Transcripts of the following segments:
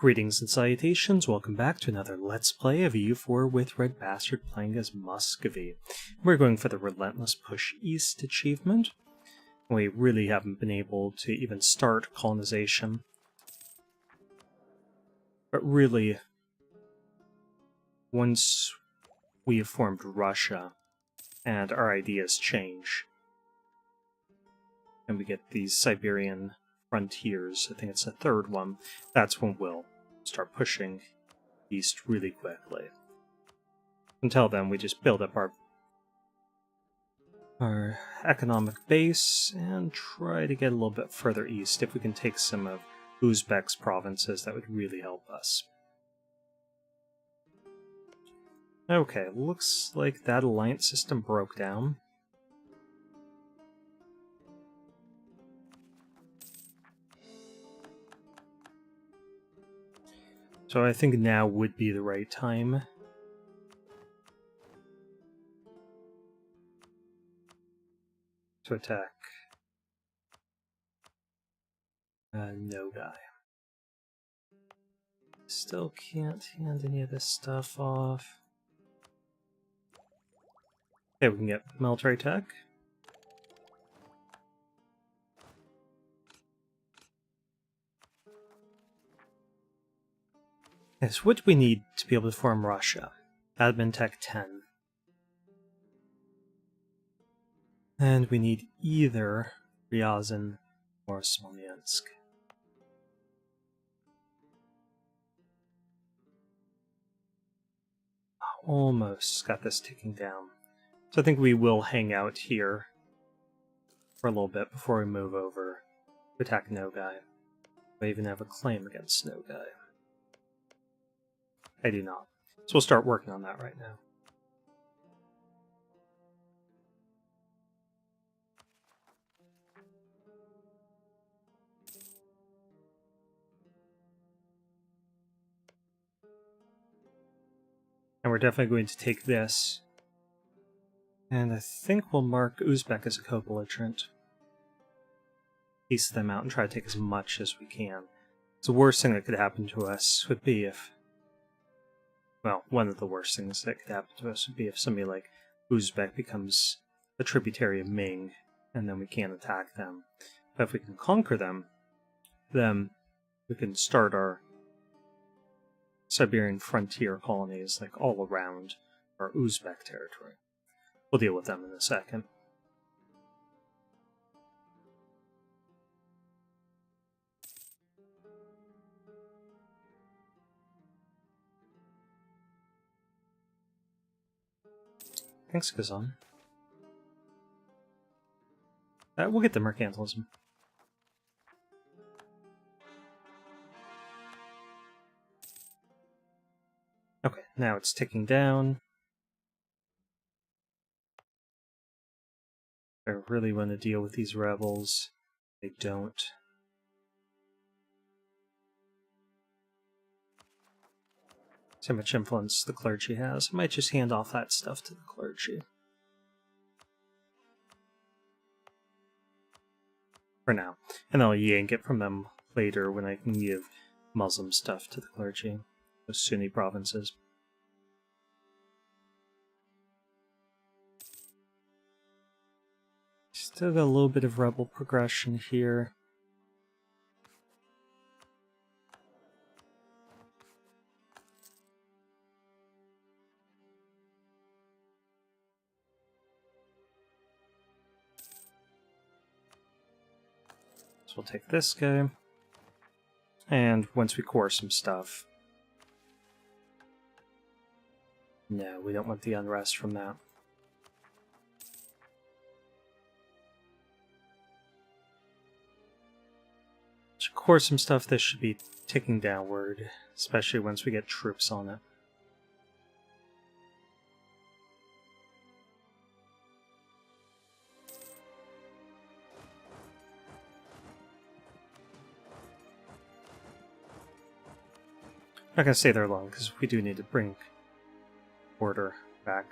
Greetings and salutations, welcome back to another Let's Play of EU4 with RedBstrd playing as Muscovy. We're going for the Relentless Push East achievement. We really haven't been able to even start colonization. But really, once we have formed Russia and our ideas change, and we get these Siberian frontiers, I think it's the third one, that's when we'll start pushing east really quickly. Until then, we just build up our economic base and try to get a little bit further east. If we can take some of Uzbek's provinces, that would really help us. Okay, looks like that alliance system broke down. So I think now would be the right time to attack Nogai. Still can't hand any of this stuff off. Okay, we can get military tech. Yes, what do we need to be able to form Russia? Admin Tech 10. And we need either Ryazan or Smolensk. Almost got this ticking down. So I think we will hang out here for a little bit before we move over to attack Nogai. We even have a claim against Nogai. I do not. So we'll start working on that right now. And we're definitely going to take this. And I think we'll mark Uzbek as a co-belligerent. Piece them out and try to take as much as we can. So the worst thing that could happen to us would be if... Well, one of the worst things that could happen to us would be if somebody like Uzbek becomes a tributary of Ming, and then we can't attack them. But if we can conquer them, then we can start our Siberian frontier colonies like all around our Uzbek territory. We'll deal with them in a second. Thanks, Kazan. We'll get the mercantilism. Okay, now it's ticking down. I really want to deal with these rebels. They don't. So much influence the clergy has. I might just hand off that stuff to the clergy. For now. And I'll yank it from them later when I can give Muslim stuff to the clergy. Those Sunni provinces. Still got a little bit of rebel progression here. So we'll take this guy, and once we core some stuff... No, we don't want the unrest from that. To core some stuff, this should be ticking downward, especially once we get troops on it. I'm not going to stay there long, because we do need to bring order back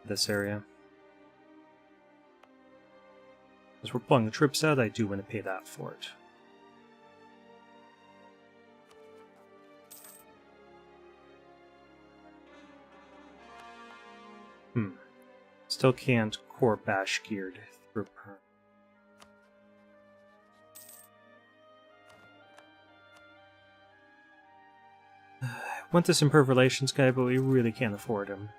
to this area. As we're pulling the troops out, I do want to pay that for it. Still can't core bash geared through Perm. I want this improved relations guy, but we really can't afford him.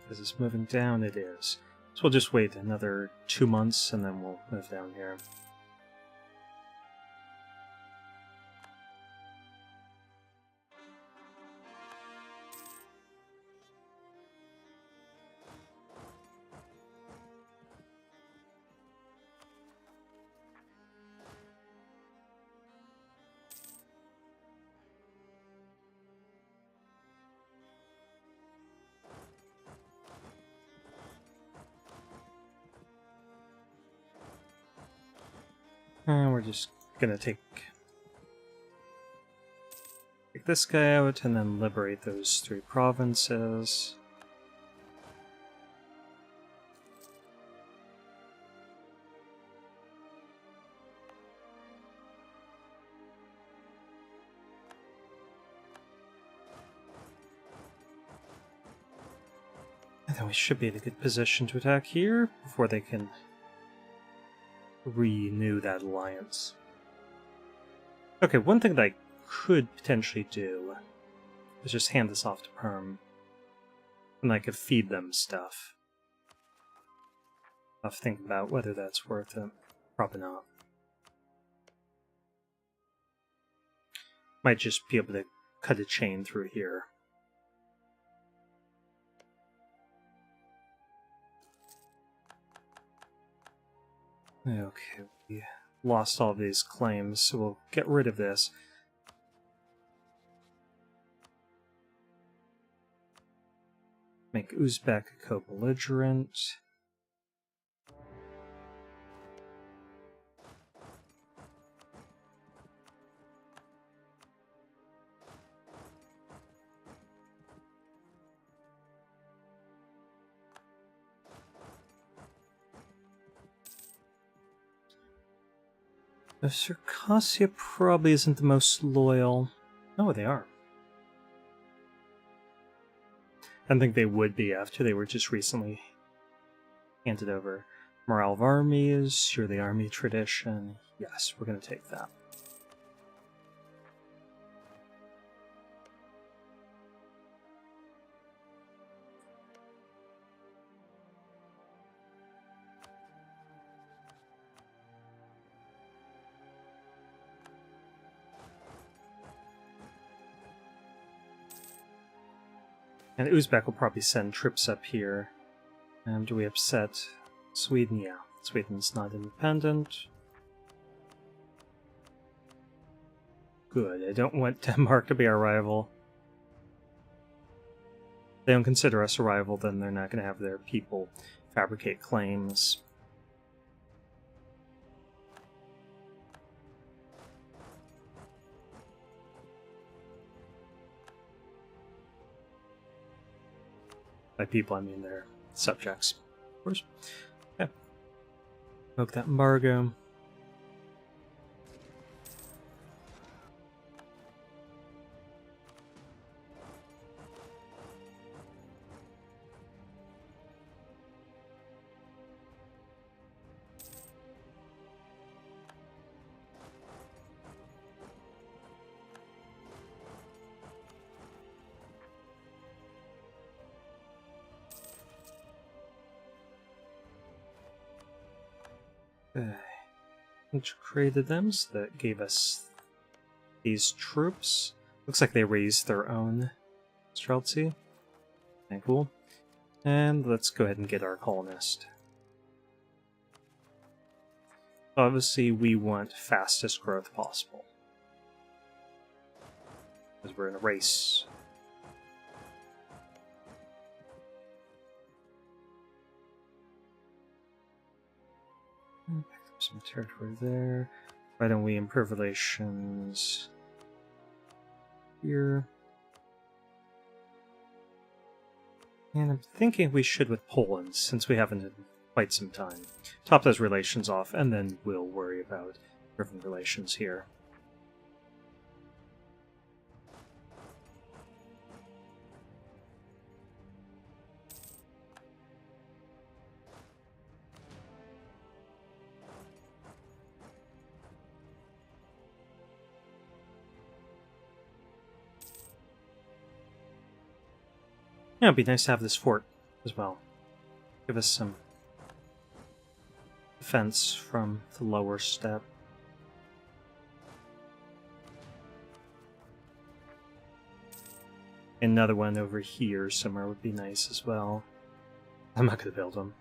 Is this moving down? It is. So we'll just wait another 2 months and then we'll move down here. And we're just gonna take this guy out and then liberate those 3 provinces. And then we should be in a good position to attack here before they can renew that alliance. Okay, one thing that I could potentially do is just hand this off to Perm, and I could feed them stuff. I'll have to think about whether that's worth it. Probably not. Might just be able to cut a chain through here. Okay, we lost all these claims, so we'll get rid of this. Make Uzbek a co-belligerent. Circassia probably isn't the most loyal. No, they are. I don't think they would be after they were just recently handed over. Morale of armies, you're the army tradition. Yes, we're going to take that. And Uzbek will probably send troops up here. And do we upset Sweden? Yeah, Sweden's not independent. Good, I don't want Denmark to be our rival. If they don't consider us a rival, then they're not going to have their people fabricate claims. By people, I mean their subjects, of course. Yeah. Invoke that embargo. Created them, so that gave us these troops. Looks like they raised their own Streltsy. Okay, cool. And let's go ahead and get our colonist. Obviously, we want fastest growth possible, because we're in a race. Some territory there. Why don't we improve relations here? And I'm thinking we should with Poland, since we haven't quite some time. Top those relations off, and then we'll worry about river relations here. Yeah, it'd be nice to have this fort as well. Give us some defense from the lower step. Another one over here somewhere would be nice as well. I'm not going to build them.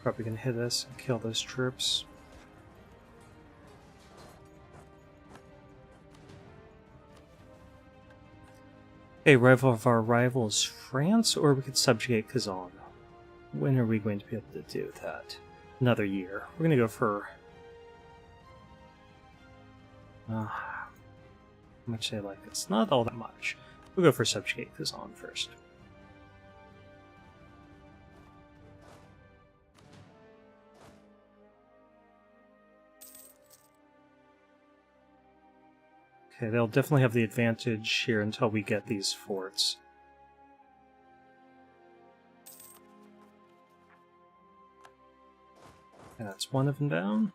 Probably going to hit us and kill those troops. Okay, rival of our rival is France, or we could subjugate Kazan. When are we going to be able to do that? Another year. We're going to go for... how much they like it's not all that much. We'll go for subjugate Kazan first. Okay, they'll definitely have the advantage here until we get these forts. And that's one of them down.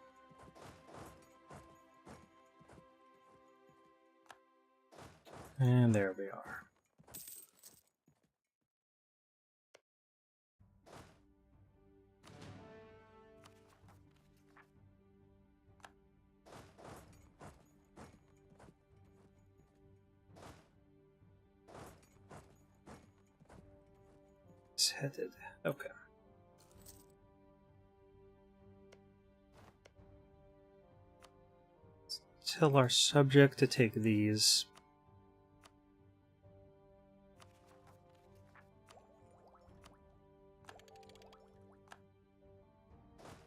And there we are. It's headed. Okay. Tell our subject to take these.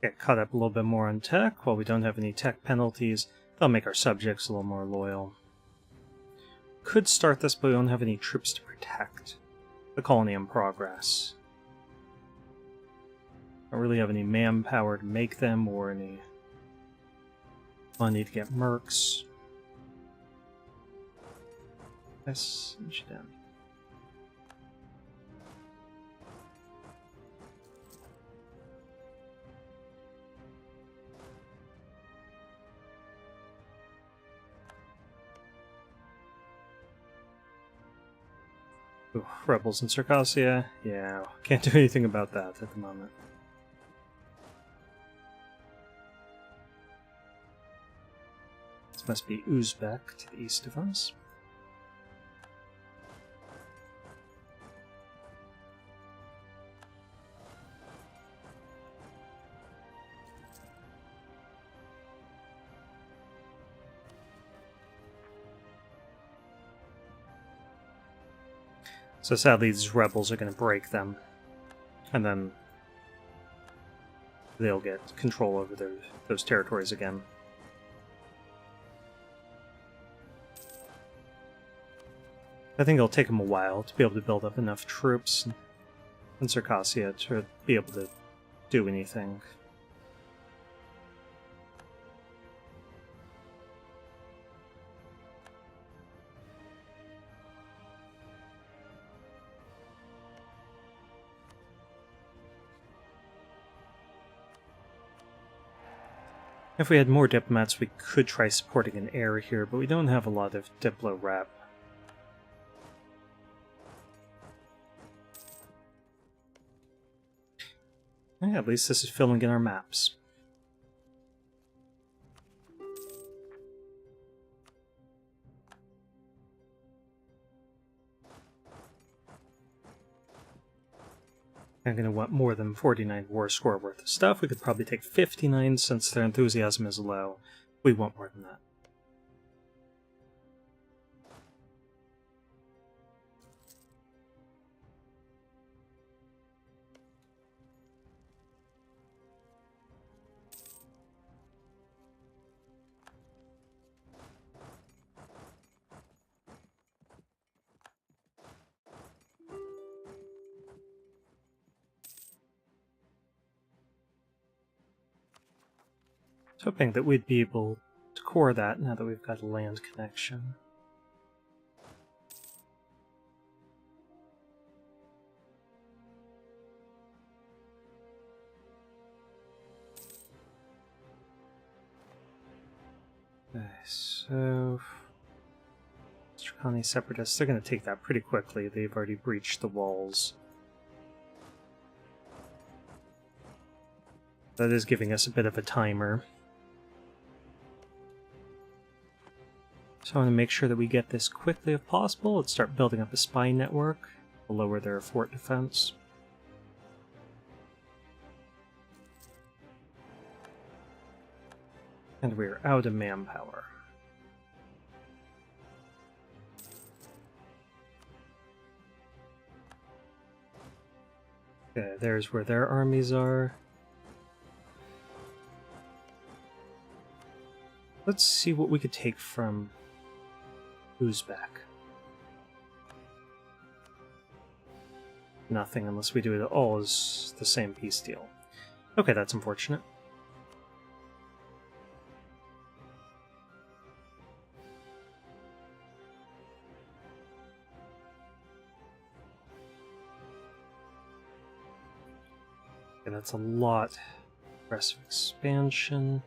Get caught up a little bit more on tech. While we don't have any tech penalties, that'll make our subjects a little more loyal. Could start this, but we don't have any troops to protect the colony in progress. Don't really have any manpower to make them or any money to get mercs. Yes, then. Ooh, rebels in Circassia? Yeah, can't do anything about that at the moment. This must be Uzbek to the east of us. So sadly, these rebels are going to break them, and then they'll get control over those territories again. I think it'll take them a while to be able to build up enough troops in Circassia to be able to do anything. If we had more diplomats, we could try supporting an heir here, but we don't have a lot of diplo rep. Yeah, at least this is filling in our maps. I'm going to want more than 49 war score worth of stuff. We could probably take 59 since their enthusiasm is low. We want more than that. hoping that we'd be able to core that now that we've got a land connection. Okay, so Strikani Separatists, they're going to take that pretty quickly. They've already breached the walls. That is giving us a bit of a timer. So I want to make sure that we get this quickly if possible. Let's start building up a spy network to lower their fort defense. And we're out of manpower. Okay, there's where their armies are. Let's see what we could take from Uzbek. Nothing unless we do it all as the same peace deal. Okay, that's unfortunate. Okay, that's a lot. Aggressive expansion.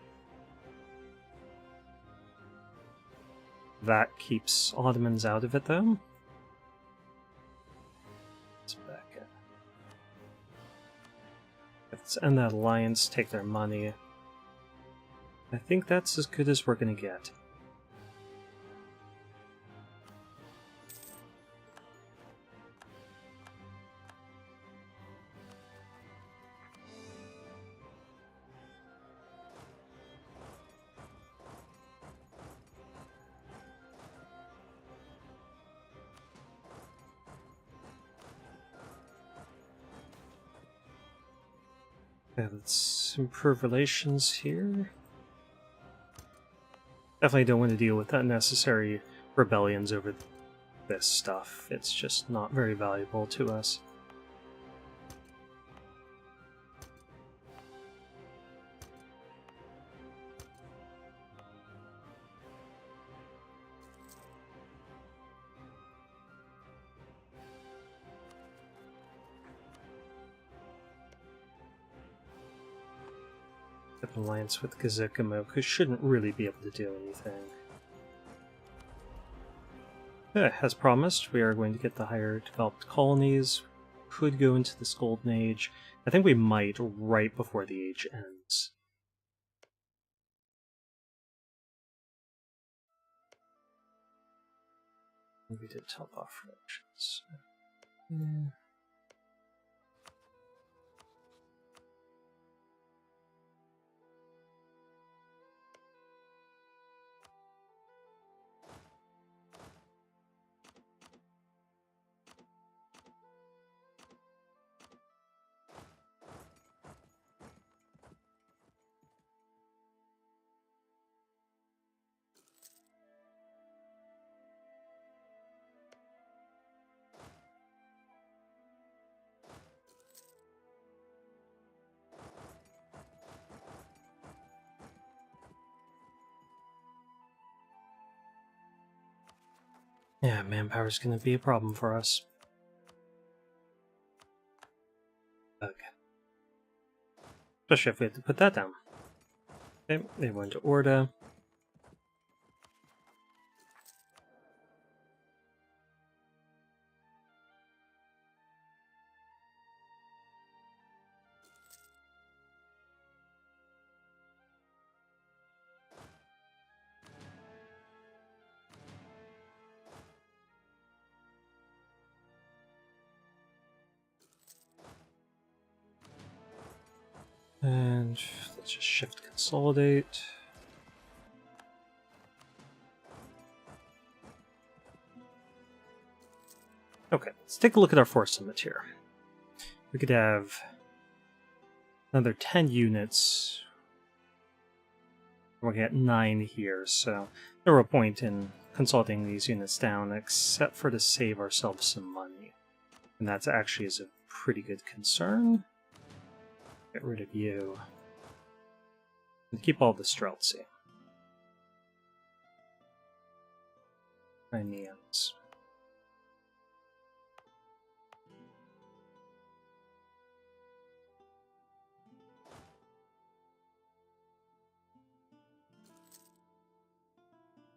That keeps Ottomans out of it, though. Let's back in. Let's end that alliance, take their money. I think that's as good as we're going to get. Okay, let's improve relations here. Definitely don't want to deal with unnecessary rebellions over this stuff. It's just not very valuable to us. An alliance with Gazikamo, who shouldn't really be able to do anything. As promised, we are going to get the higher developed colonies. Could go into this Golden Age. I think we might right before the age ends. We did top off relations. Yeah. Yeah, manpower's gonna be a problem for us. Okay. Especially if we have to put that down. Okay, they went to Orda. And let's just shift consolidate. Okay, let's take a look at our force limit here. We could have another 10 units. We'll get 9 here, so no real point in consolidating these units down except for to save ourselves some money. And that actually is a pretty good concern. Get rid of you. And keep all the Streltsy. Crimeans.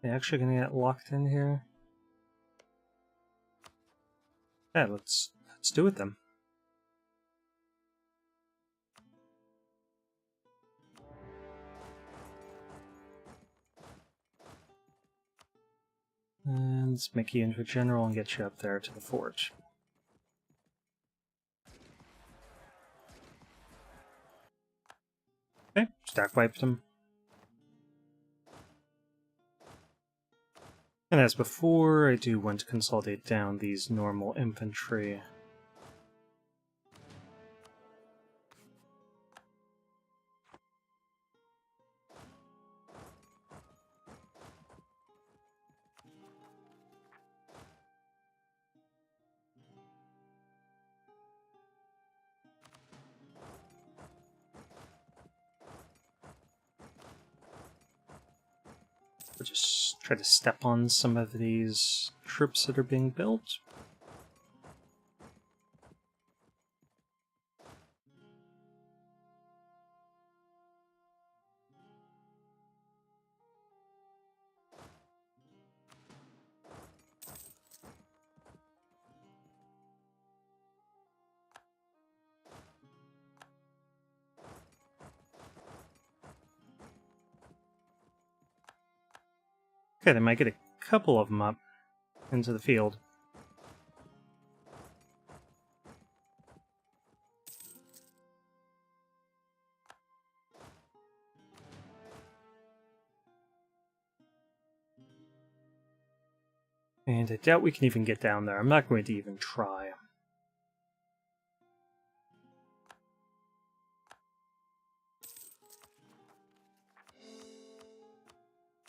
They actually gonna get locked in here? Yeah, let's do it then. And let's make you into a general and get you up there to the fort. Okay, stack wiped him. And as before, I do want to consolidate down these normal infantry. We'll just try to step on some of these troops that are being built. Okay, they might get a couple of them up into the field. And I doubt we can even get down there. I'm not going to even try.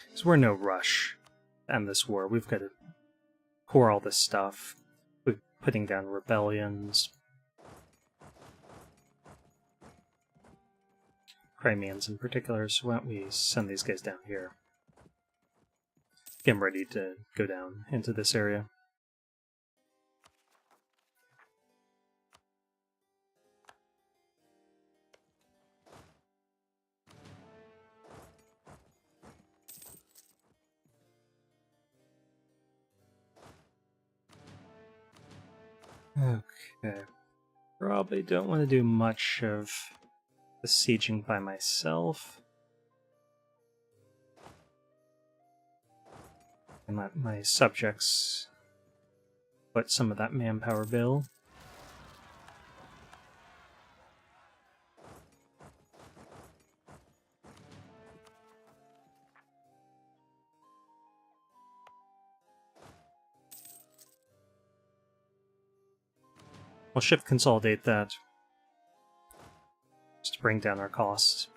Because we're in no rush to end this war. We've got to pour all this stuff. We're putting down rebellions. Crimeans in particular, so why don't we send these guys down here. Get them ready to go down into this area. Okay. Probably don't want to do much of besieging by myself. And let my subjects put some of that manpower bill. We'll shift consolidate that. Just to bring down our costs.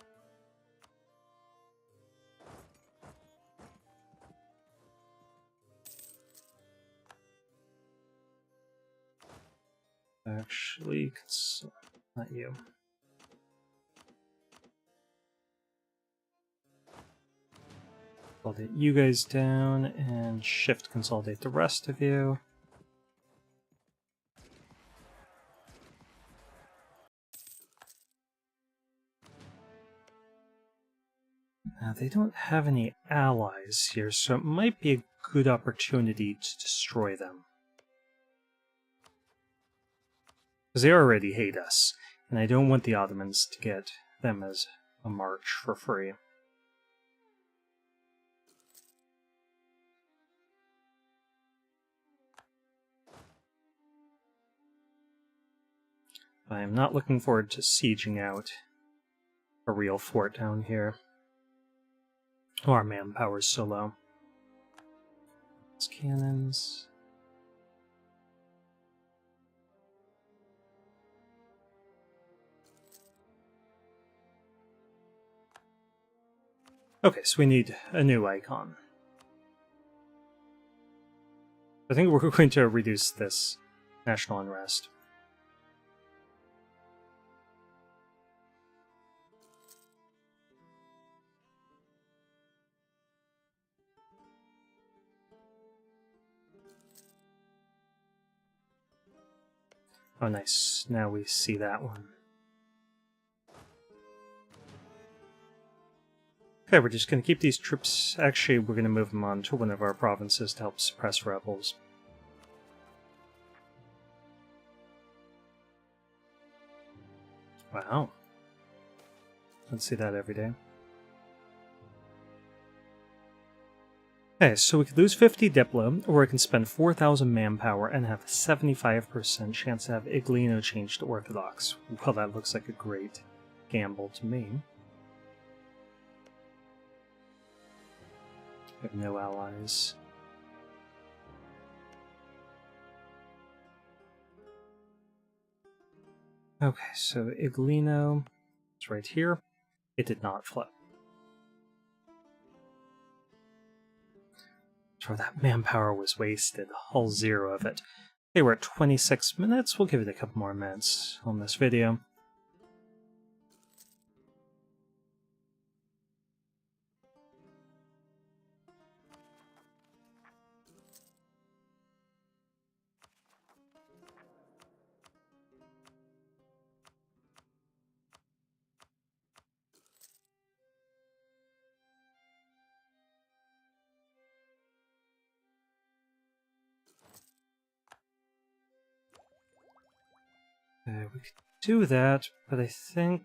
Actually, not you. Consolidate you guys down and shift consolidate the rest of you. Now, they don't have any allies here, so it might be a good opportunity to destroy them. Because they already hate us, and I don't want the Ottomans to get them as a march for free. I am not looking forward to sieging out a real fort down here. Oh, our manpower is so low. It's cannons. Okay, so we need a new icon. I think we're going to reduce this national unrest. Oh, nice. Now we see that one. Okay, we're just going to keep these troops. Actually, we're going to move them on to one of our provinces to help suppress rebels. Wow. Don't see that every day. Okay, so we could lose 50 Diplo, or we can spend 4,000 manpower and have a 75% chance to have Iglino changed to Orthodox. Well, that looks like a great gamble to me. We have no allies. Okay, so Iglino is right here. It did not flip. So that manpower was wasted, all 0 of it. Okay, we're at 26 minutes. We'll give it a couple more minutes on this video. We could do that, but I think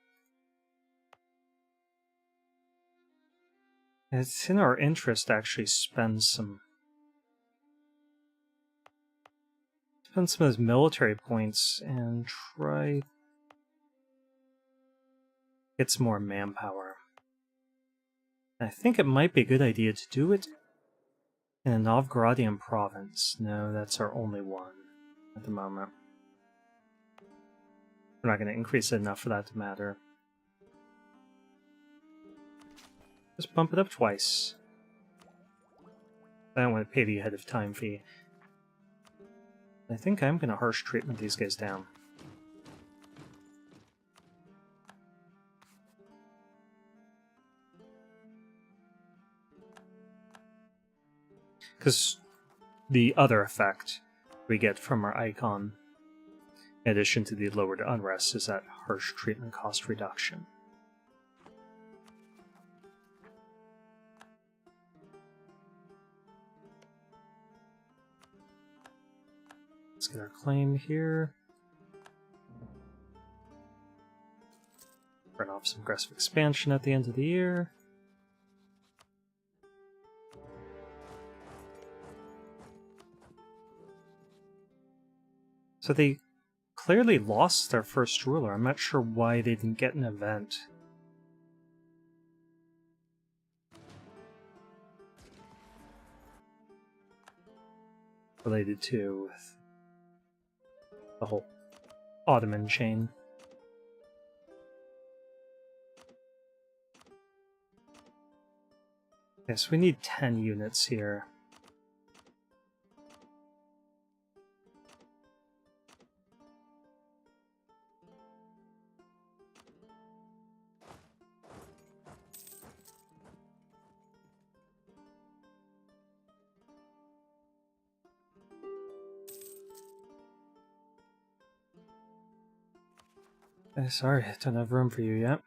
it's in our interest to actually spend some of those military points and try get some more manpower. I think it might be a good idea to do it in a Novgorodian province. No, that's our only one at the moment. We're not going to increase it enough for that to matter. Just bump it up twice. I don't want to pay the ahead of time fee. I think I'm going to harsh treatment these guys down. Because the other effect we get from our icon, in addition to the lowered unrest, is that harsh treatment cost reduction. Let's get our claim here. Burn off some aggressive expansion at the end of the year. So they clearly lost their first ruler. I'm not sure why they didn't get an event. Related to the whole Ottoman chain. Yes, we need 10 units here. Sorry, I don't have room for you yet.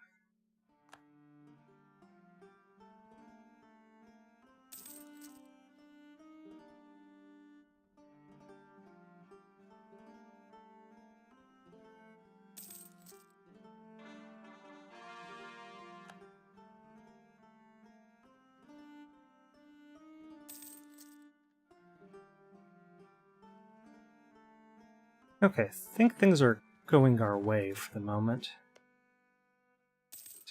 Okay, I think things are going our way for the moment.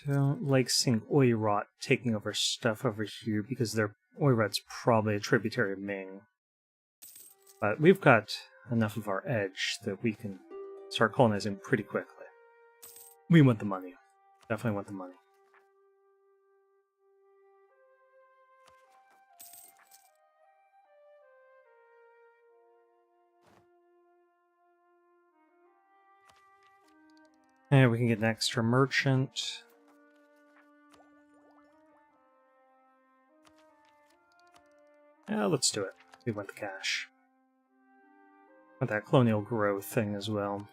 Don't like seeing Oirat taking over stuff over here because Oirat's probably a tributary of Ming. But we've got enough of our edge that we can start colonizing pretty quickly. We want the money. Definitely want the money. And we can get an extra merchant. Yeah, let's do it. We want the cash. Want that colonial growth thing as well.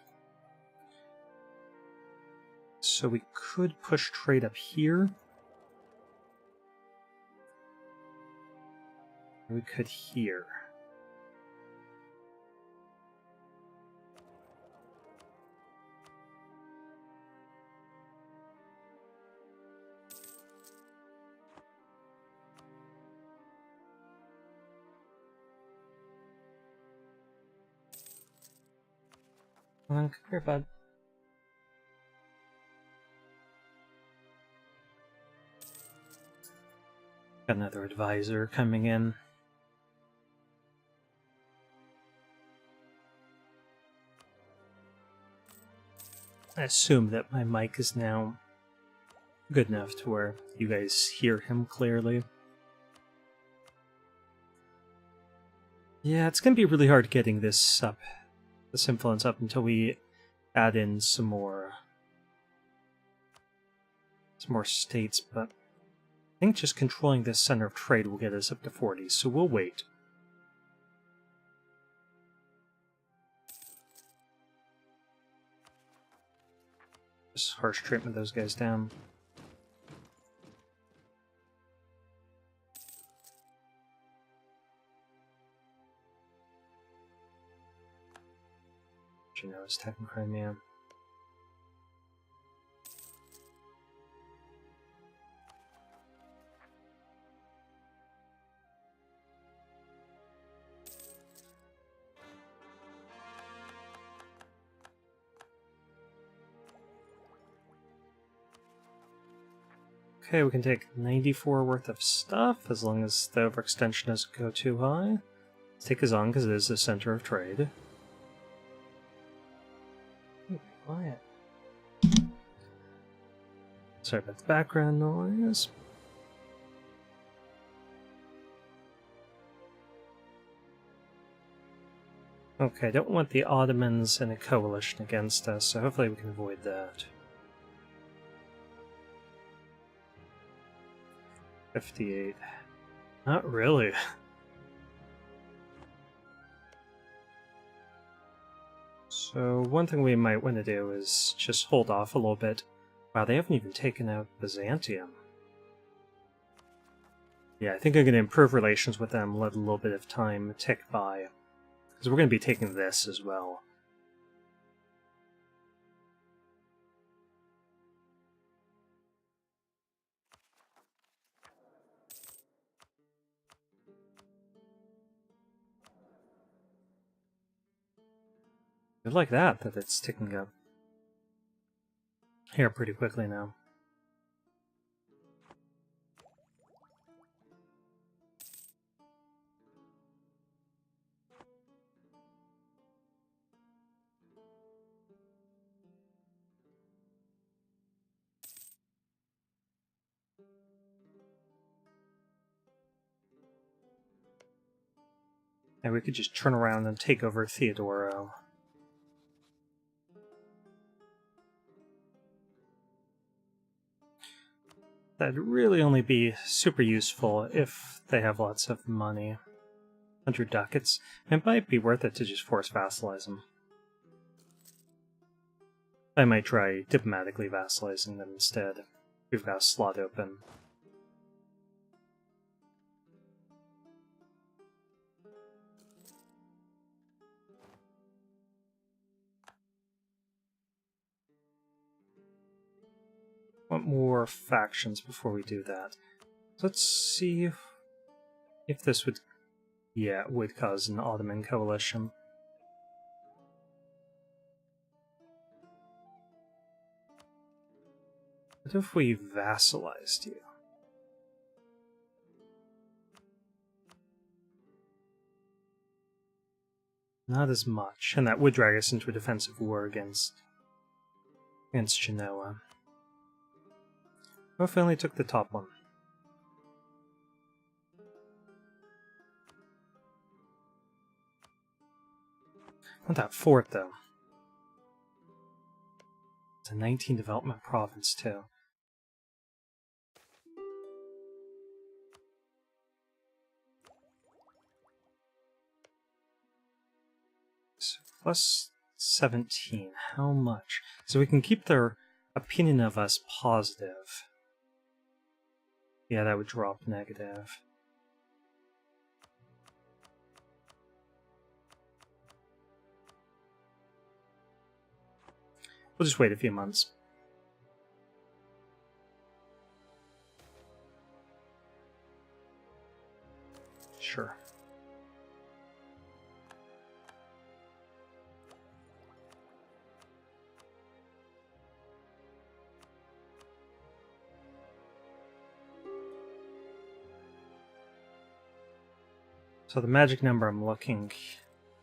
so we could push trade up here. We could here. Come here, bud. Got another advisor coming in. I assume that my mic is now good enough to where you guys hear him clearly. Yeah, it's going to be really hard getting this up, this influence up, until we add in some more states, but I think just controlling this center of trade will get us up to 40, so we'll wait. Just harsh treatment those guys down. You know, it's attacking Crimea. Okay, we can take 94 worth of stuff, as long as the overextension doesn't go too high. Let's take Kazan, because it is the center of trade. Ooh, quiet. Sorry about the background noise. Okay, I don't want the Ottomans in a coalition against us, so hopefully we can avoid that. 58. Not really. So one thing we might want to do is just hold off a little bit. Wow, they haven't even taken out Byzantium. Yeah, I think I'm going to improve relations with them, let a little bit of time tick by. Because we're going to be taking this as well. I like that it's ticking up here pretty quickly now. And we could just turn around and take over Theodoro. That'd really only be super useful if they have lots of money. 100 ducats. It might be worth it to just force vassalize them. I might try diplomatically vassalizing them instead. We've got a slot open. Want more factions before we do that. Let's see if this would... Yeah, it would cause an Ottoman coalition. What if we vassalized you? Not as much, and that would drag us into a defensive war against Genoa. What if we only took the top one? Not that fort, though. It's a 19 development province, too. So plus 17. How much? So we can keep their Opinion of us positive. Yeah, that would drop negative. We'll just wait a few months. Sure. So the magic number I'm looking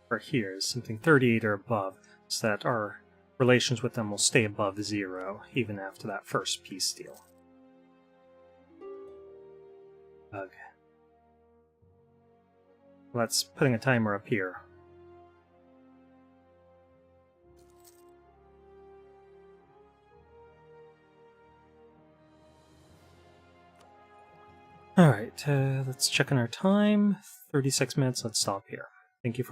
for here is something 38 or above, so that our relations with them will stay above 0, even after that first peace deal. Okay. Let's putting a timer up here. Alright, let's check on our time. 36 minutes, let's stop here. Thank you for